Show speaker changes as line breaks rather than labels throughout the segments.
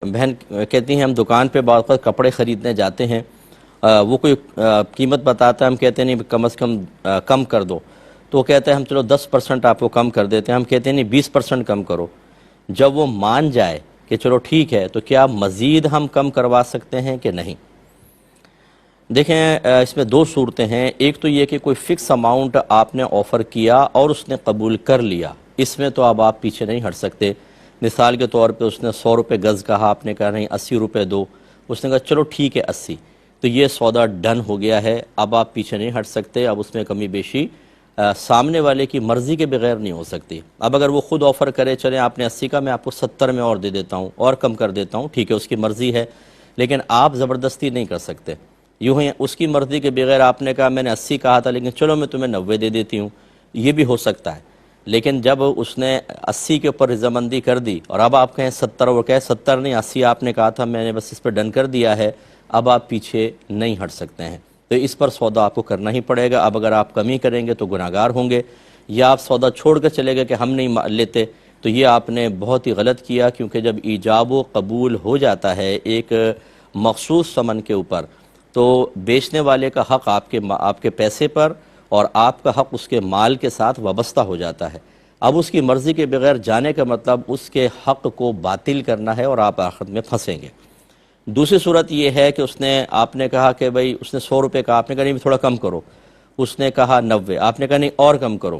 بہن کہتی ہیں ہم دکان پہ بعض اوقات کپڑے خریدنے جاتے ہیں، وہ کوئی قیمت بتاتا ہے، ہم کہتے ہیں نہیں کم از کم کم کر دو، تو وہ کہتا ہے ہم چلو 10% آپ کو کم کر دیتے ہیں، ہم کہتے ہیں نہیں 20% کم کرو۔ جب وہ مان جائے کہ چلو ٹھیک ہے تو کیا مزید ہم کم کروا سکتے ہیں کہ نہیں؟ دیکھیں اس میں دو صورتیں ہیں، ایک تو یہ کہ کوئی فکس اماؤنٹ آپ نے آفر کیا اور اس نے قبول کر لیا، اس میں تو اب آپ پیچھے نہیں ہٹ سکتے۔ مثال کے طور پہ اس نے 100 روپے گز کہا، آپ نے کہا نہیں 80 روپے دو، اس نے کہا چلو ٹھیک ہے 80، تو یہ سودا ڈن ہو گیا ہے، اب آپ پیچھے نہیں ہٹ سکتے، اب اس میں کمی بیشی سامنے والے کی مرضی کے بغیر نہیں ہو سکتی۔ اب اگر وہ خود آفر کرے چلیں آپ نے 80 کا میں آپ کو 70 میں اور دے دیتا ہوں اور کم کر دیتا ہوں، ٹھیک ہے اس کی مرضی ہے، لیکن آپ زبردستی نہیں کر سکتے۔ یوں ہی اس کی مرضی کے بغیر آپ نے کہا میں نے 80 کہا تھا لیکن چلو میں تمہیں 90 دے دیتی ہوں، یہ بھی ہو سکتا ہے۔ لیکن جب اس نے 80 کے اوپر رضامندی کر دی اور اب آپ کہیں 70، وہ کہے 70 نہیں 80 آپ نے کہا تھا، میں نے بس اس پہ ڈن کر دیا ہے، اب آپ پیچھے نہیں ہٹ سکتے ہیں، تو اس پر سودا آپ کو کرنا ہی پڑے گا۔ اب اگر آپ کمی کریں گے تو گناہگار ہوں گے، یا آپ سودا چھوڑ کر چلے گئے کہ ہم نہیں لیتے، تو یہ آپ نے بہت ہی غلط کیا، کیونکہ جب ایجاب و قبول ہو جاتا ہے ایک مخصوص ثمن کے اوپر تو بیچنے والے کا حق آپ کے پیسے پر اور آپ کا حق اس کے مال کے ساتھ وابستہ ہو جاتا ہے۔ اب اس کی مرضی کے بغیر جانے کا مطلب اس کے حق کو باطل کرنا ہے اور آپ آخرت میں پھنسیں گے۔ دوسری صورت یہ ہے کہ آپ نے کہا کہ بھئی اس نے 100 روپے کہا، آپ نے کہا نہیں تھوڑا کم کرو، اس نے کہا 90، آپ نے کہا نہیں اور کم کرو۔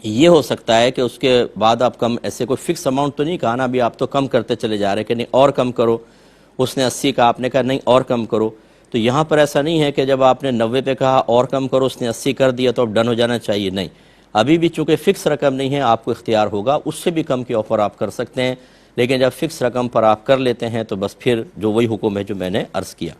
یہ ہو سکتا ہے کہ اس کے بعد آپ کم، ایسے کوئی فکس اماؤنٹ تو نہیں کہا نا، ابھی آپ تو کم کرتے چلے جا رہے کہ نہیں اور کم کرو، اس نے 80 کہا، آپ نے کہا نہیں اور کم کرو، تو یہاں پر ایسا نہیں ہے کہ جب آپ نے 90 پہ کہا اور کم کرو، اس نے 80 کر دیا تو اب ڈن ہو جانا چاہیے، نہیں، ابھی بھی چونکہ فکس رقم نہیں ہے آپ کو اختیار ہوگا، اس سے بھی کم کی آفر آپ کر سکتے ہیں، لیکن جب فکس رقم پر آپ کر لیتے ہیں تو بس پھر جو وہی حکم ہے جو میں نے عرض کیا۔